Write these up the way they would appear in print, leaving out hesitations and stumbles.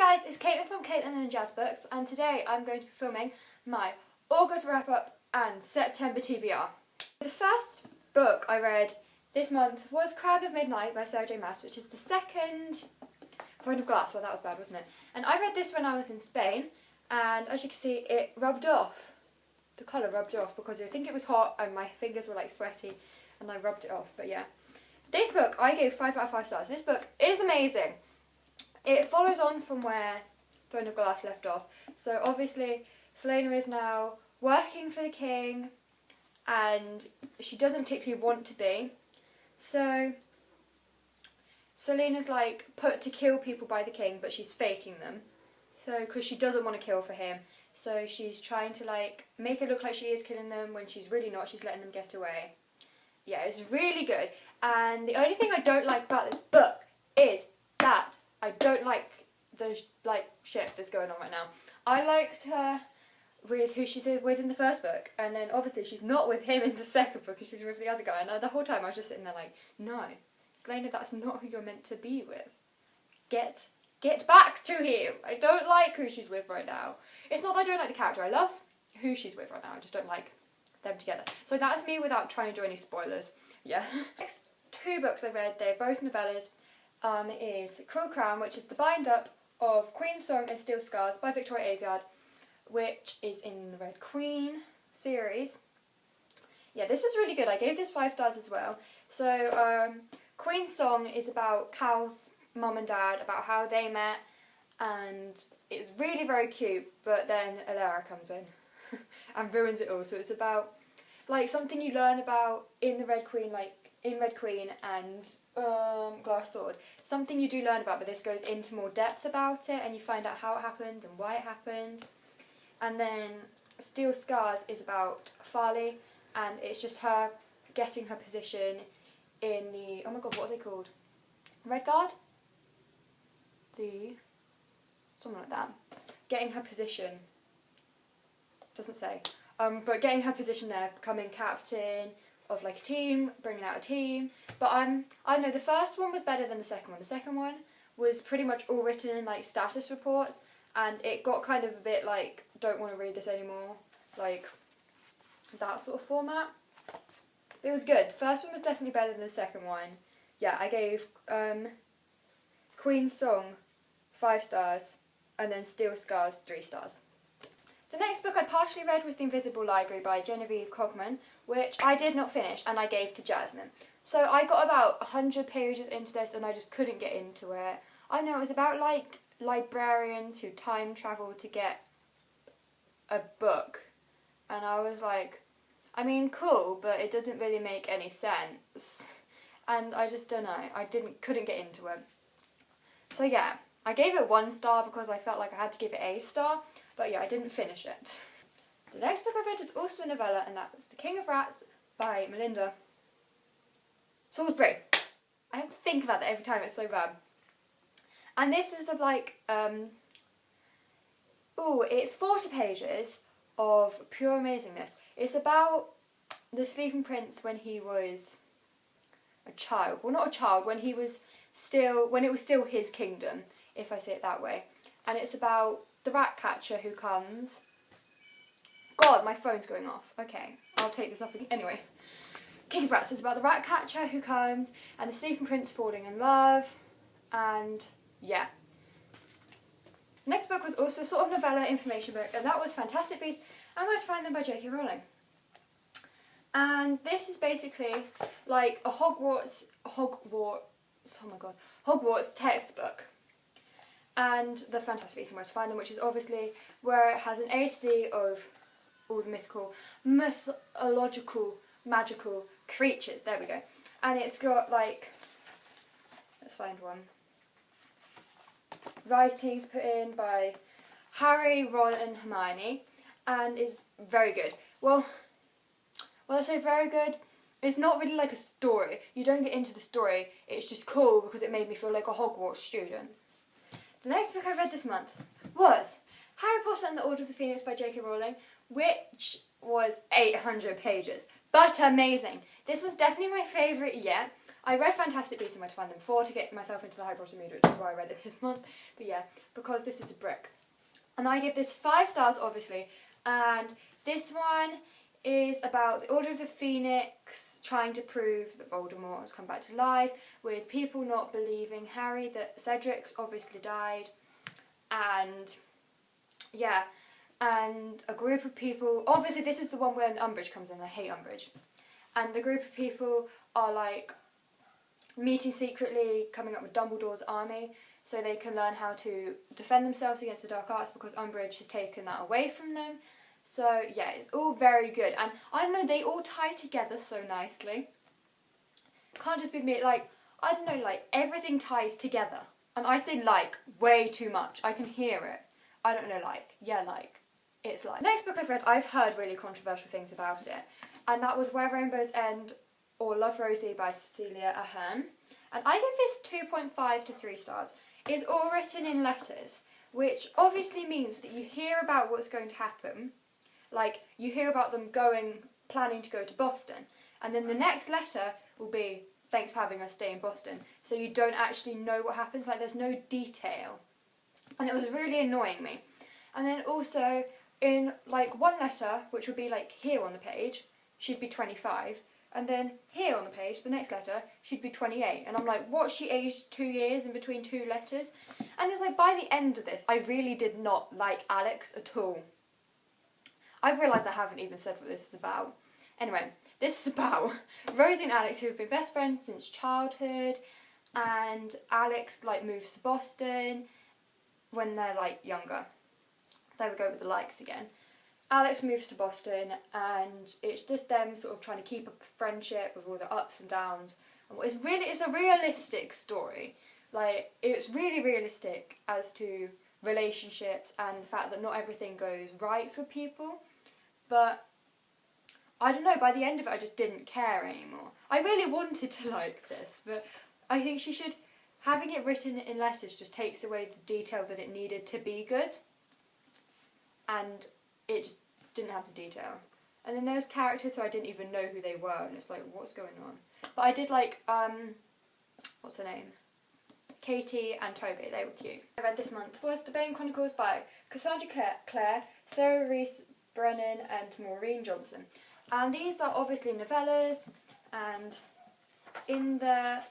guys, it's Caitlin from Caitlin and Jazz Books, and today I'm going to be filming my August wrap-up and September TBR. The first book I read this month was Crown of Midnight by Sarah J Maas, which is the second Throne of Glass. Well, that was bad, wasn't it? And I read this when I was in Spain, and as you can see, it rubbed off. The colour rubbed off because I think it was hot and my fingers were like sweaty, and I rubbed it off, but yeah. This book I gave 5 out of 5 stars. This book is amazing. It follows on from where Throne of Glass left off. So obviously Celaena is now working for the king and she doesn't particularly want to be. So Celaena's like put to kill people by the king, but she's faking them. So because she doesn't want to kill for him. So she's trying to like make it look like she is killing them when she's really not. She's letting them get away. Yeah, it's really good. And the only thing I don't like about this book is that I don't like the shit that's going on right now. I liked her with who she's with in the first book, and then obviously she's not with him in the second book because she's with the other guy. And the whole time I was just sitting there like, no, Celaena, that's not who you're meant to be with. Get back to him. I don't like who she's with right now. It's not that I don't like the character. I love who she's with right now. I just don't like them together. So that's me without trying to do any spoilers. Yeah. Next 2 books I read, they're both novellas. Is Cruel Crown, which is the bind-up of Queen's Song and Steel Scars by Victoria Aveyard, which is in the Red Queen series. Yeah, this was really good. I gave this 5 stars as well. So, Queen's Song is about Cal's mum and dad, about how they met, and it's really very cute, but then Alara comes in and ruins it all. So it's about, like, something you learn about in the Red Queen, like, in Red Queen and Glass Sword. Something you do learn about, but this goes into more depth about it, and you find out how it happened and why it happened. And then Steel Scars is about Farley, and it's just her getting her position in the, oh my god, what are they called? Red Guard? Something like that. Getting her position, doesn't say, but getting her position there, becoming captain of like a team, bringing out a team. But I don't know, the first one was better than the second one. The second one was pretty much all written in like status reports, and it got kind of a bit like, don't want to read this anymore, like that sort of format. It was good. The first one was definitely better than the second one. Yeah, I gave Queen's Song 5 stars, and then Steel Scars 3 stars. The next book I partially read was The Invisible Library by Genevieve Cogman, which I did not finish and I gave to Jasmine. So I got about 100 pages into this and I just couldn't get into it. I know it was about like librarians who time travel to get a book, and I was like, I mean, cool, but it doesn't really make any sense. And I just don't know, couldn't get into it. So yeah, I gave it 1 star because I felt like I had to give it a star. But yeah, I didn't finish it. The next book I read is also a novella, and that was The King of Rats by Melinda Salisbury. I have to think about that every time, it's so bad. And this is like, it's 40 pages of pure amazingness. It's about the Sleeping Prince when he was a child. Well, not a child, when it was still his kingdom, if I say it that way. And it's about the rat catcher who comes. God, my phone's going off. Okay, I'll take this up again. Anyway, King of Rats is about the rat catcher who comes and the Sleeping Prince falling in love, and yeah. The next book was also a sort of novella information book, and that was Fantastic Beasts and Where to Find Them by J.K. Rowling. And this is basically like a Hogwarts textbook. And the Fantastic Beasts and Where to Find Them, which is obviously where it has an A to Z of all the mythological, magical creatures. There we go. And it's got like, let's find one. Writings put in by Harry, Ron and Hermione, and is very good. Well, when I say very good, it's not really like a story. You don't get into the story, it's just cool because it made me feel like a Hogwarts student. The next book I read this month was Harry Potter and the Order of the Phoenix by J.K. Rowling, which was 800 pages, but amazing. This was definitely my favourite yet. I read Fantastic Beasts and Where to Find Them 4 to get myself into the Harry Potter mood, which is why I read it this month. But yeah, because this is a brick. And I give this 5 stars, obviously. And this one is about the Order of the Phoenix trying to prove that Voldemort has come back to life, with people not believing Harry that Cedric's obviously died. And yeah, and a group of people, obviously this is the one where Umbridge comes in, I hate Umbridge. And the group of people are like meeting secretly, coming up with Dumbledore's army, so they can learn how to defend themselves against the dark arts because Umbridge has taken that away from them. So yeah, it's all very good. And I don't know, they all tie together so nicely. Can't just be me, like, I don't know, like, everything ties together. And I say like way too much. I can hear it. I don't know, like, yeah, like, it's like. Next book I've read, I've heard really controversial things about it. And that was Where Rainbows End or Love Rosie by Cecilia Ahern. And I give this 2.5 to 3 stars. It's all written in letters, which obviously means that you hear about what's going to happen. Like, you hear about them planning to go to Boston. And then the next letter will be, thanks for having us stay in Boston. So you don't actually know what happens, like there's no detail. And it was really annoying me. And then also, in like one letter, which would be like here on the page, she'd be 25. And then here on the page, the next letter, she'd be 28. And I'm like, what, she aged 2 years in between 2 letters? And it's like, by the end of this, I really did not like Alex at all. I've realised I haven't even said what this is about. Anyway, this is about Rosie and Alex, who have been best friends since childhood. And Alex, like, moves to Boston when they're, like, younger. There we go with the likes again. Alex moves to Boston, and it's just them sort of trying to keep up a friendship with all the ups and downs. And it's a realistic story. Like, it's really realistic as to relationships and the fact that not everything goes right for people. But I don't know, by the end of it I just didn't care anymore. I really wanted to like this, but I think having it written in letters just takes away the detail that it needed to be good. And it just didn't have the detail. And then there's characters who I didn't even know who they were, and it's like, what's going on? But I did like, what's her name? Katie and Toby, they were cute. I read this month was The Bane Chronicles by Cassandra Clare, Sarah Reese Brennan and Maureen Johnson. And these are obviously novellas, and in there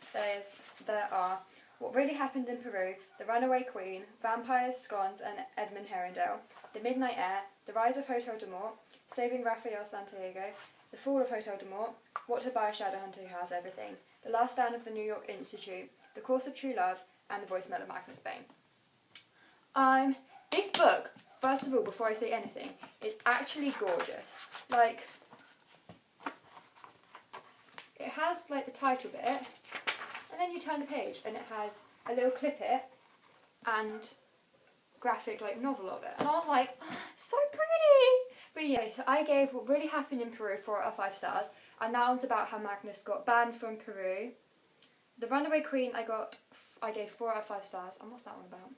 are What Really Happened in Peru, The Runaway Queen, Vampires, Scones and Edmund Herondale, The Midnight Air, The Rise of Hotel de Mort, Saving Raphael Santiago, The Fall of Hotel de Mort, What to Buy a Shadowhunter Who Has Everything, The Last Stand of the New York Institute, The Course of True Love, and The Voicemail of Magnus Bane. This book, first of all, before I say anything, is actually gorgeous. Like, it has like the title bit, and then you turn the page and it has a little clip it and graphic like novel of it. And I was like, so pretty! But yeah, so I gave What Really Happened in Peru 4 out of 5 stars, and that one's about how Magnus got banned from Peru. The Runaway Queen I gave 4 out of 5 stars. And what's that one about?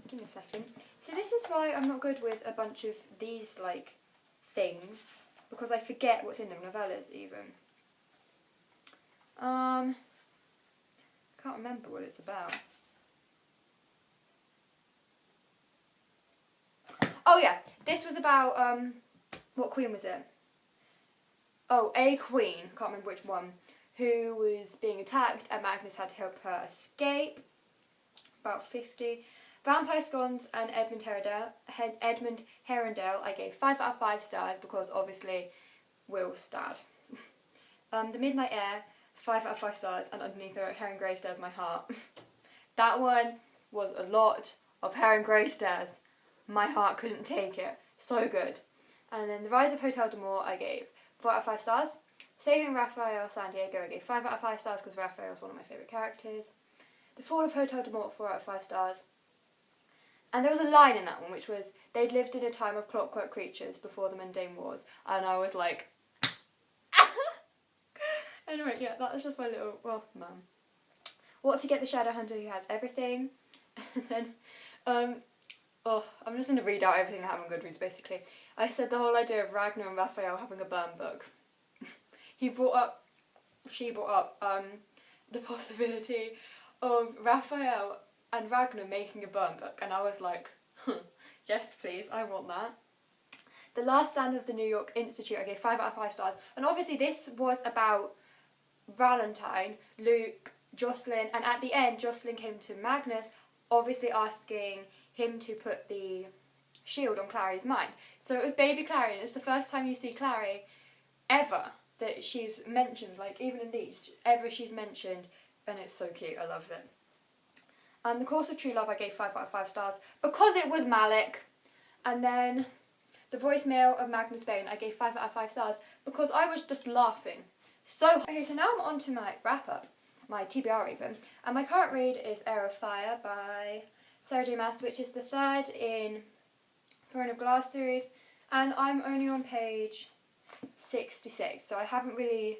Give me a second. So this is why I'm not good with a bunch of these like things, because I forget what's in them, novellas even. Can't remember what it's about. Oh yeah, this was about, what queen was it? Oh, a queen, can't remember which one, who was being attacked and Magnus had to help her escape. About 50. Vampire Scones and Edmund Herondale, I gave 5 out of 5 stars because obviously Will's dad. The Midnight Air, 5 out of 5 stars, and underneath her, Heron Grey Stares My Heart. That one was a lot of Heron Grey Stares. My heart couldn't take it. So good. And then The Rise of Hotel de Mort, I gave 4 out of 5 stars. Saving Raphael Santiago, I gave 5 out of 5 stars because Raphael's one of my favourite characters. The Fall of Hotel de Mort, 4 out of 5 stars. And there was a line in that one which was, they'd lived in a time of clockwork creatures before the mundane wars. And I was like... Anyway, yeah, that was just my little... Well, mum. What to Get the Shadowhunter Who Has Everything. And then... I'm just going to read out everything I have on Goodreads, basically. I said the whole idea of Ragnar and Raphael having a burn book. He brought up she brought up the possibility of Raphael and Ragnar making a burn book, and I was like, yes please, I want that. The Last Stand of the New York Institute, I gave 5 out of 5 stars, and obviously this was about Valentine, Luke, Jocelyn, and at the end Jocelyn came to Magnus, obviously asking him to put the shield on Clary's mind. So it was baby Clary, and it's the first time you see Clary ever that she's mentioned, like even in these, ever she's mentioned, and it's so cute, I loved it. The Course of True Love I gave 5 out of 5 stars because it was Malik, and then The Voicemail of Magnus Bane I gave 5 out of 5 stars because I was just laughing so hard. Okay, so now I'm on to my wrap up, my TBR even, and my current read is Heir of Fire by Sarah J Maas, which is the 3rd in Throne of Glass series, and I'm only on page 66, so I can't really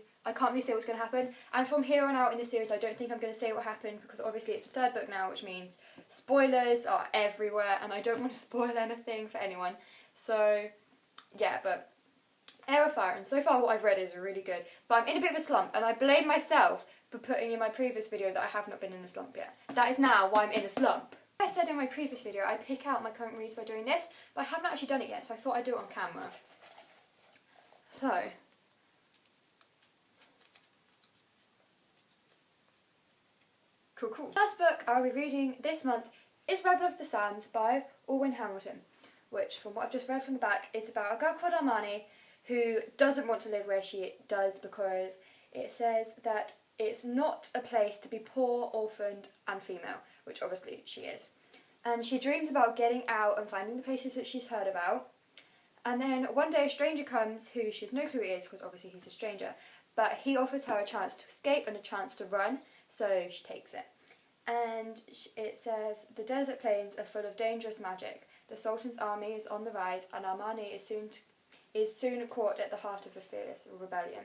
say what's going to happen, and from here on out in the series I don't think I'm going to say what happened because obviously it's the 3rd book now, which means spoilers are everywhere and I don't want to spoil anything for anyone. So yeah, but Heir of Fire, and so far what I've read is really good, but I'm in a bit of a slump, and I blame myself for putting in my previous video that I have not been in a slump yet. That is now why I'm in a slump. Like I said in my previous video, I pick out my current reads by doing this, but I haven't actually done it yet, so I thought I'd do it on camera. So, cool. First book I'll be reading this month is Rebel of the Sands by Orwin Hamilton, which, from what I've just read from the back, is about a girl called Armani who doesn't want to live where she does because it says that it's not a place to be poor, orphaned and female, which obviously she is. And she dreams about getting out and finding the places that she's heard about. And then one day a stranger comes who she has no clue who he is because obviously he's a stranger, but he offers her a chance to escape and a chance to run, so she takes it. And it says, the desert plains are full of dangerous magic. The Sultan's army is on the rise and Armani is soon caught at the heart of a fierce rebellion.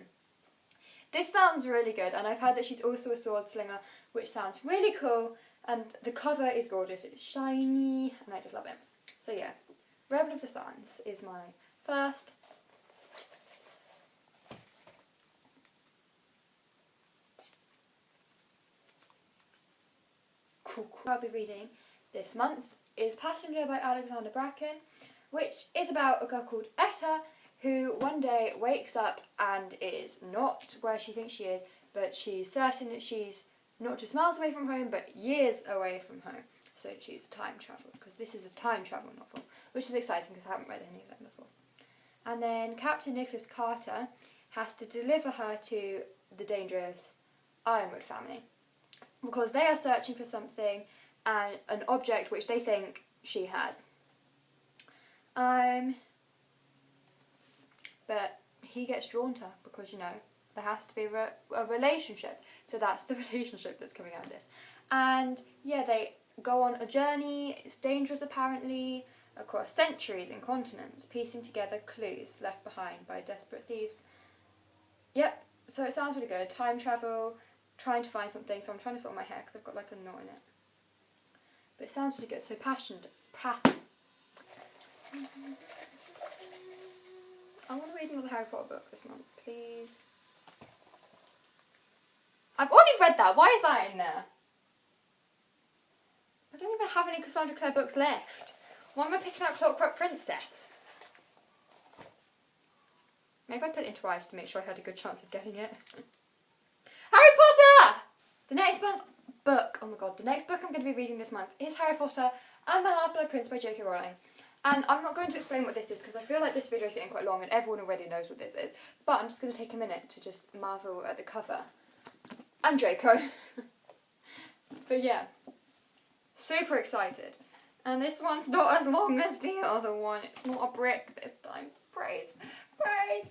This sounds really good, and I've heard that she's also a sword slinger, which sounds really cool, and the cover is gorgeous. It's shiny and I just love it. So yeah, Rebel of the Sands is my first. Cool. I'll be reading this month is Passenger by Alexander Bracken, which is about a girl called Etta who one day wakes up and is not where she thinks she is, but she's certain that she's not just miles away from home, but years away from home. So she's time travelled, because this is a time travel novel, which is exciting because I haven't read any of them before. And then Captain Nicholas Carter has to deliver her to the dangerous Ironwood family because they are searching for something, and an object which they think she has. But he gets drawn to her because, you know, there has to be a relationship. So that's the relationship that's coming out of this. And yeah, they go on a journey. It's dangerous apparently, across centuries and continents, piecing together clues left behind by desperate thieves. Yep, so it sounds really good. Time travel, trying to find something. So I'm trying to sort my hair because I've got like a knot in it. But it sounds really good. So passionate. I want to read another Harry Potter book this month, please. I've already read that. Why is that in there? I don't even have any Cassandra Clare books left. Why am I picking out Clockwork Princess? Maybe I put it into Rise to make sure I had a good chance of getting it. Harry Potter! The next book I'm going to be reading this month is Harry Potter and the Half-Blood Prince by J.K. Rowling. And I'm not going to explain what this is because I feel like this video is getting quite long and everyone already knows what this is. But I'm just going to take a minute to just marvel at the cover. And Draco. But yeah, super excited. And this one's not as long as the other one. It's not a brick this time. Praise. Praise.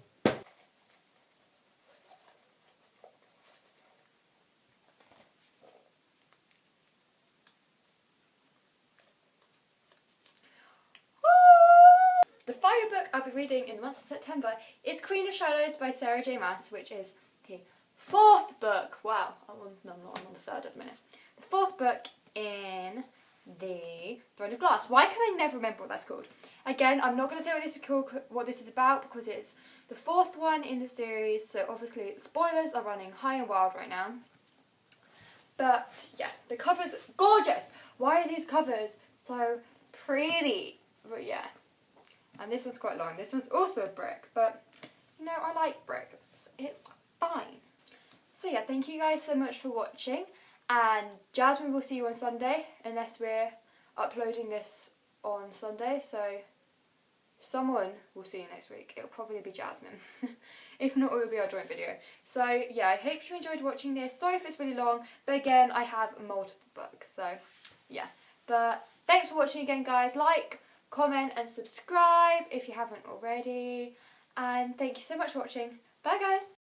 The final book I'll be reading in the month of September is Queen of Shadows by Sarah J Maas, which is the 4th book. Wow, I'm on the 3rd at the minute. The 4th book in the Throne of Glass. Why can I never remember what that's called? Again, I'm not going to say what this is about, because it's the 4th one in the series, so obviously spoilers are running high and wild right now. But yeah, the cover's gorgeous. Why are these covers so pretty? But yeah, and this one's quite long. This one's also a brick, but you know, I like brick. It's fine. So yeah, thank you guys so much for watching, and Jasmine will see you on Sunday, unless we're uploading this on Sunday, so someone will see you next week. It'll probably be Jasmine. If not, it will be our joint video. So yeah, I hope you enjoyed watching this. Sorry if it's really long, but again, I have multiple books, so yeah. But thanks for watching again, guys. Like, comment and subscribe if you haven't already, and thank you so much for watching. Bye guys!